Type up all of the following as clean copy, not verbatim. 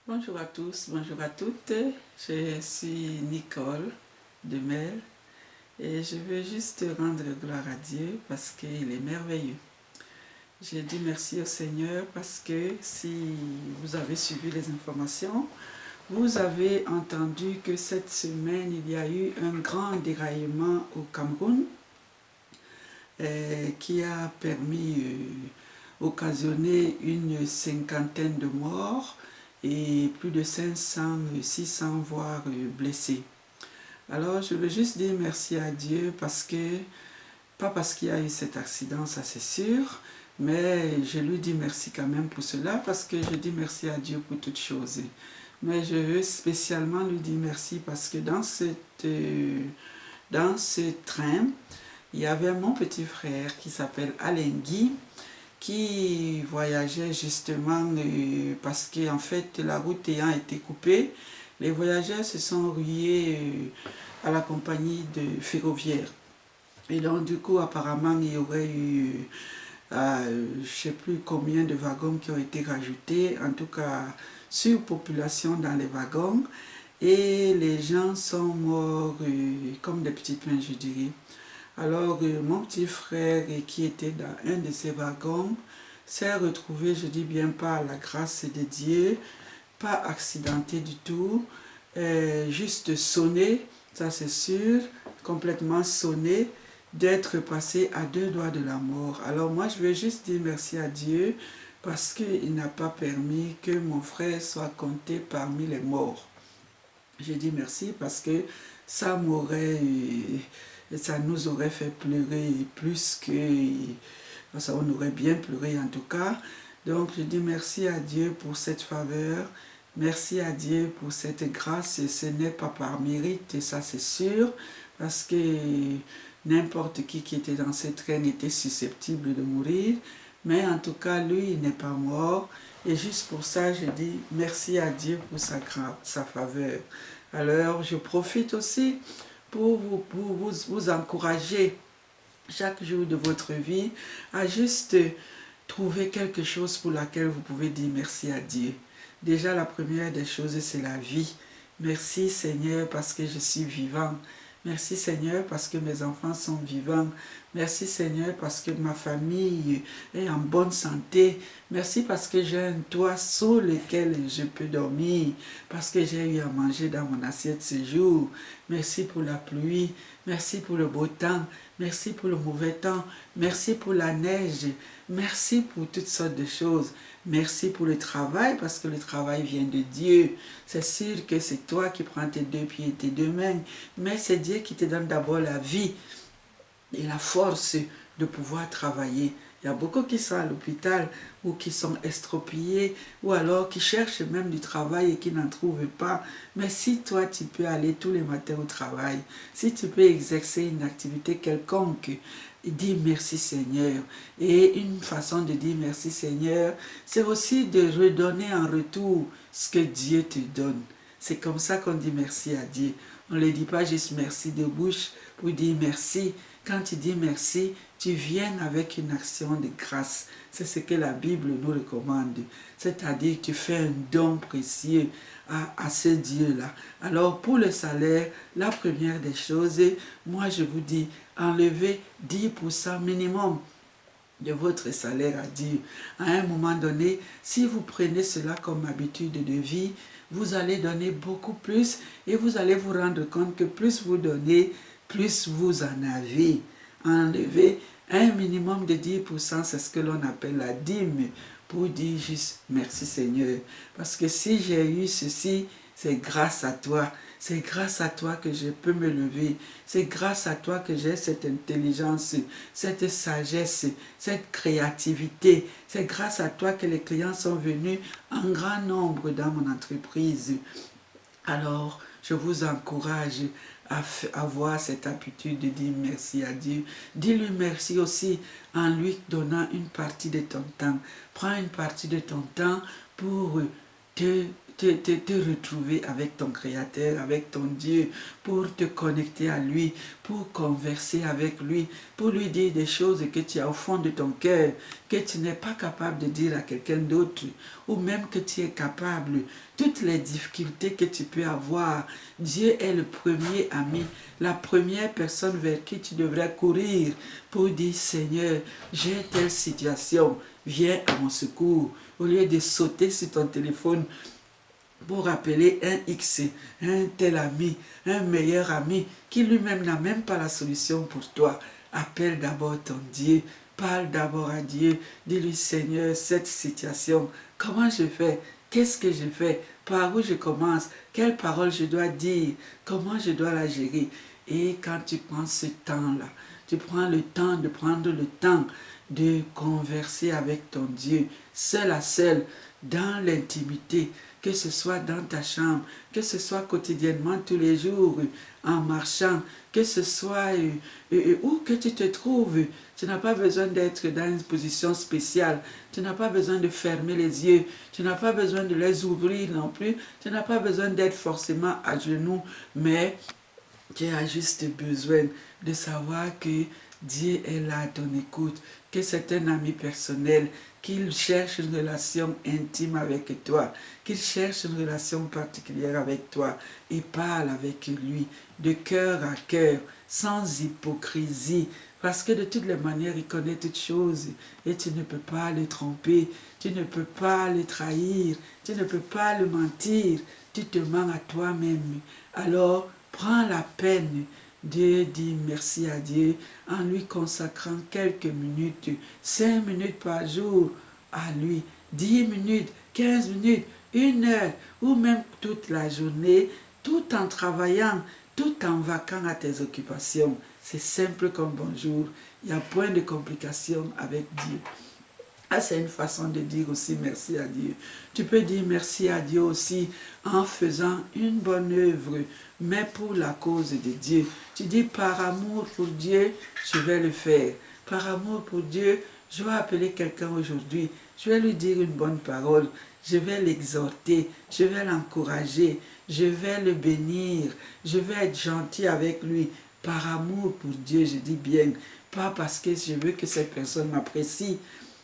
Bonjour à tous, bonjour à toutes. Je suis Nicole de Mel et je veux juste rendre gloire à Dieu parce qu'il est merveilleux. Je dis merci au Seigneur parce que si vous avez suivi les informations, vous avez entendu que cette semaine, il y a eu un grand déraillement au Cameroun qui a occasionné une cinquantaine de morts et plus de 500, 600 voire blessés. Alors je veux juste dire merci à Dieu parce que, pas parce qu'il y a eu cet accident, ça c'est sûr, mais je lui dis merci quand même pour cela parce que je dis merci à Dieu pour toutes choses. Mais je veux spécialement lui dire merci parce que dans ce train, il y avait mon petit frère qui s'appelle Alain Guy qui voyageait justement parce qu'en fait la route ayant été coupée, les voyageurs se sont rués à la compagnie de ferroviaire. Et donc du coup apparemment il y aurait eu je ne sais plus combien de wagons qui ont été rajoutés, en tout cas surpopulation dans les wagons et les gens sont morts comme des petits pains je dirais. Alors mon petit frère qui était dans un de ces wagons s'est retrouvé, je dis bien par la grâce de Dieu, pas accidenté du tout, juste sonné, ça c'est sûr, complètement sonné, d'être passé à deux doigts de la mort. Alors moi je vais juste dire merci à Dieu parce qu'il n'a pas permis que mon frère soit compté parmi les morts. Je dis merci parce que ça ça nous aurait fait pleurer plus que, ça on aurait bien pleuré en tout cas. Donc je dis merci à Dieu pour cette faveur, merci à Dieu pour cette grâce, et ce n'est pas par mérite, et ça c'est sûr, parce que n'importe qui était dans ce train était susceptible de mourir, mais en tout cas lui il n'est pas mort, et juste pour ça je dis merci à Dieu pour sa faveur. Alors je profite aussi pour vous encourager chaque jour de votre vie à juste trouver quelque chose pour laquelle vous pouvez dire merci à Dieu. Déjà la première des choses c'est la vie. Merci Seigneur parce que je suis vivant. Merci Seigneur parce que mes enfants sont vivants. Merci Seigneur parce que ma famille est en bonne santé. Merci parce que j'ai un toit sous lequel je peux dormir. Parce que j'ai eu à manger dans mon assiette ce jour. Merci pour la pluie. Merci pour le beau temps. Merci pour le mauvais temps. Merci pour la neige. Merci pour toutes sortes de choses. Merci pour le travail parce que le travail vient de Dieu. C'est sûr que c'est toi qui prends tes deux pieds et tes deux mains. Mais c'est Dieu qui te donne d'abord la vie et la force de pouvoir travailler. Il y a beaucoup qui sont à l'hôpital ou qui sont estropiés ou alors qui cherchent même du travail et qui n'en trouvent pas. Mais si toi tu peux aller tous les matins au travail, si tu peux exercer une activité quelconque, dis merci Seigneur. Et une façon de dire merci Seigneur, c'est aussi de redonner en retour ce que Dieu te donne. C'est comme ça qu'on dit merci à Dieu. On ne le dit pas juste merci de bouche pour dire merci. Quand tu dis merci, tu viens avec une action de grâce. C'est ce que la Bible nous recommande. C'est-à-dire que tu fais un don précieux à ce Dieu-là. Alors pour le salaire, la première des choses, moi je vous dis, enlevez 10% minimum de votre salaire à Dieu. À un moment donné, si vous prenez cela comme habitude de vie, vous allez donner beaucoup plus et vous allez vous rendre compte que plus vous donnez, plus vous en avez. Enlever un minimum de 10%, c'est ce que l'on appelle la dîme, pour dire juste merci Seigneur. Parce que si j'ai eu ceci, c'est grâce à toi. C'est grâce à toi que je peux me lever. C'est grâce à toi que j'ai cette intelligence, cette sagesse, cette créativité. C'est grâce à toi que les clients sont venus en grand nombre dans mon entreprise. Alors, je vous encourage à avoir cette habitude de dire merci à Dieu. Dis-lui merci aussi en lui donnant une partie de ton temps. Prends une partie de ton temps pour te te retrouver avec ton Créateur, avec ton Dieu, pour te connecter à lui, pour converser avec lui, pour lui dire des choses que tu as au fond de ton cœur, que tu n'es pas capable de dire à quelqu'un d'autre, ou même que tu es capable. Toutes les difficultés que tu peux avoir, Dieu est le premier ami, la première personne vers qui tu devrais courir pour dire, Seigneur, j'ai telle situation, viens à mon secours. Au lieu de sauter sur ton téléphone pour appeler un X, un tel ami, un meilleur ami, qui lui-même n'a même pas la solution pour toi. Appelle d'abord ton Dieu, parle d'abord à Dieu, dis-lui, Seigneur, cette situation, comment je fais? Qu'est-ce que je fais? Par où je commence? Quelle parole je dois dire? Comment je dois la gérer? Et quand tu prends ce temps-là, tu prends le temps de prendre le temps de converser avec ton Dieu, seul à seul, dans l'intimité, que ce soit dans ta chambre, que ce soit quotidiennement, tous les jours, en marchant, que ce soit où que tu te trouves. Tu n'as pas besoin d'être dans une position spéciale. Tu n'as pas besoin de fermer les yeux. Tu n'as pas besoin de les ouvrir non plus. Tu n'as pas besoin d'être forcément à genoux, mais tu as juste besoin de savoir que Dieu est là à ton écoute, que c'est un ami personnel, qu'il cherche une relation intime avec toi, qu'il cherche une relation particulière avec toi et parle avec lui de cœur à cœur, sans hypocrisie, parce que de toutes les manières, il connaît toutes choses et tu ne peux pas le tromper, tu ne peux pas le trahir, tu ne peux pas le mentir, tu te mens à toi-même. Alors, prends la peine de dire merci à Dieu en lui consacrant quelques minutes, 5 minutes par jour à lui, 10 minutes, 15 minutes, 1 heure ou même toute la journée, tout en travaillant, tout en vaquant à tes occupations. C'est simple comme bonjour, il n'y a point de complications avec Dieu. Ah, c'est une façon de dire aussi merci à Dieu. Tu peux dire merci à Dieu aussi en faisant une bonne œuvre, mais pour la cause de Dieu. Tu dis par amour pour Dieu, je vais le faire. Par amour pour Dieu, je vais appeler quelqu'un aujourd'hui. Je vais lui dire une bonne parole. Je vais l'exhorter. Je vais l'encourager. Je vais le bénir. Je vais être gentil avec lui. Par amour pour Dieu, je dis bien. Pas parce que je veux que cette personne m'apprécie.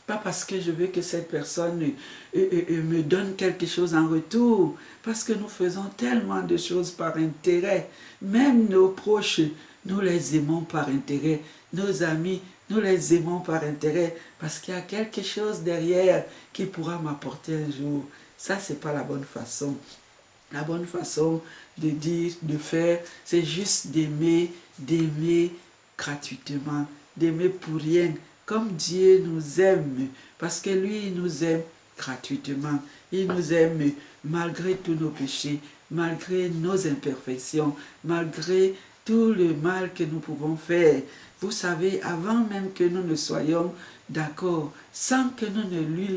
Pas parce que je veux que cette personne me donne quelque chose en retour. Parce que nous faisons tellement de choses par intérêt. Même nos proches, nous les aimons par intérêt. Nos amis, nous les aimons par intérêt. Parce qu'il y a quelque chose derrière qui pourra m'apporter un jour. Ça, c'est pas la bonne façon. La bonne façon de dire, de faire, c'est juste d'aimer gratuitement, d'aimer pour rien, comme Dieu nous aime, parce que lui, il nous aime gratuitement. Il nous aime malgré tous nos péchés, malgré nos imperfections, malgré tout le mal que nous pouvons faire. Vous savez, avant même que nous ne soyons d'accord, sans que nous ne lui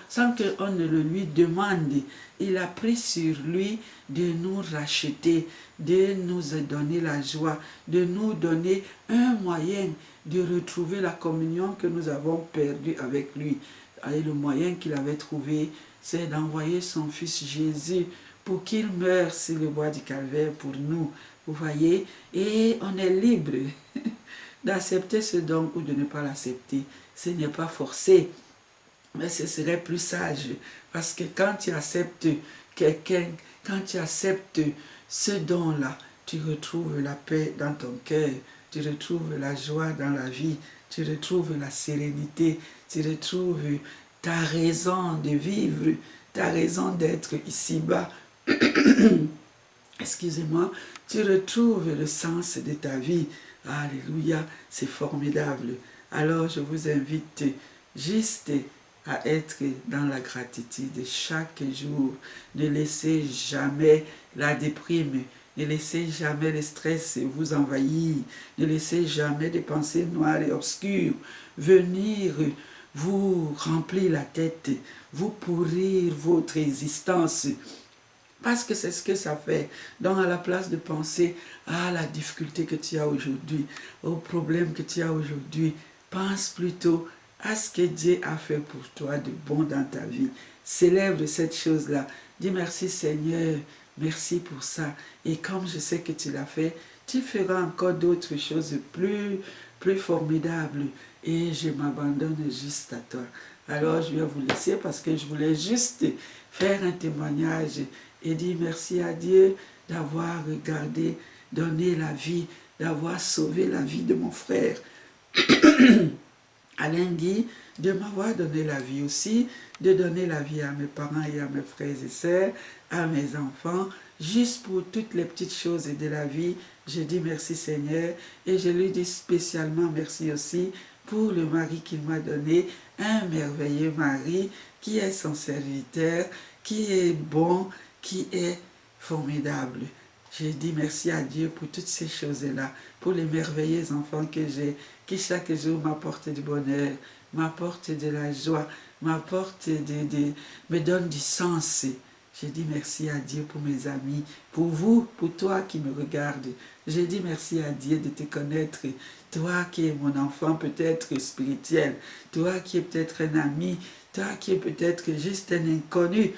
sans qu'on ne le lui demande, il a pris sur lui de nous racheter, de nous donner la joie, de nous donner un moyen de retrouver la communion que nous avons perdue avec lui. Et le moyen qu'il avait trouvé, c'est d'envoyer son fils Jésus pour qu'il meure sur le bois du calvaire pour nous. Vous voyez, et on est libre d'accepter ce don ou de ne pas l'accepter. Ce n'est pas forcé. Mais ce serait plus sage, parce que quand tu acceptes quelqu'un, quand tu acceptes ce don-là, tu retrouves la paix dans ton cœur, tu retrouves la joie dans la vie, tu retrouves la sérénité, tu retrouves ta raison de vivre, ta raison d'être ici-bas. Excusez-moi, tu retrouves le sens de ta vie. Alléluia, c'est formidable. Alors je vous invite juste à être dans la gratitude chaque jour. Ne laissez jamais la déprime, ne laissez jamais le stress vous envahir, ne laissez jamais des pensées noires et obscures venir vous remplir la tête, vous pourrir votre existence. Parce que c'est ce que ça fait. Donc à la place de penser à la difficulté que tu as aujourd'hui, au problème que tu as aujourd'hui, pense plutôt à ce que Dieu a fait pour toi de bon dans ta vie. célèbre cette chose-là. Dis merci Seigneur, merci pour ça. Et comme je sais que tu l'as fait, tu feras encore d'autres choses plus formidables. Et je m'abandonne juste à toi. Alors je vais vous laisser parce que je voulais juste faire un témoignage et dire merci à Dieu d'avoir regardé, donné la vie, d'avoir sauvé la vie de mon frère Alain Guy, de m'avoir donné la vie aussi, de donner la vie à mes parents et à mes frères et sœurs, à mes enfants, juste pour toutes les petites choses de la vie. Je dis merci Seigneur et je lui dis spécialement merci aussi pour le mari qu'il m'a donné, un merveilleux mari qui est son serviteur, qui est bon, qui est formidable. Je dis merci à Dieu pour toutes ces choses-là, pour les merveilleux enfants que j'ai, qui chaque jour m'apportent du bonheur, m'apportent de la joie, me donnent du sens. Je dis merci à Dieu pour mes amis, pour vous, pour toi qui me regardes. Je dis merci à Dieu de te connaître, toi qui es mon enfant peut-être spirituel, toi qui es peut-être un ami, toi qui es peut-être juste un inconnu.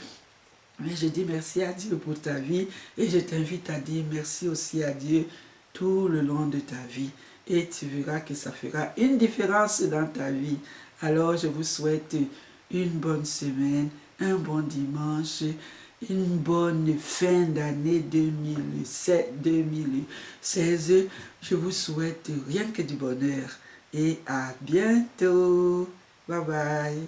Mais je dis merci à Dieu pour ta vie et je t'invite à dire merci aussi à Dieu tout le long de ta vie. Et tu verras que ça fera une différence dans ta vie. Alors je vous souhaite une bonne semaine, un bon dimanche, une bonne fin d'année 2016. Je vous souhaite rien que du bonheur et à bientôt. Bye bye.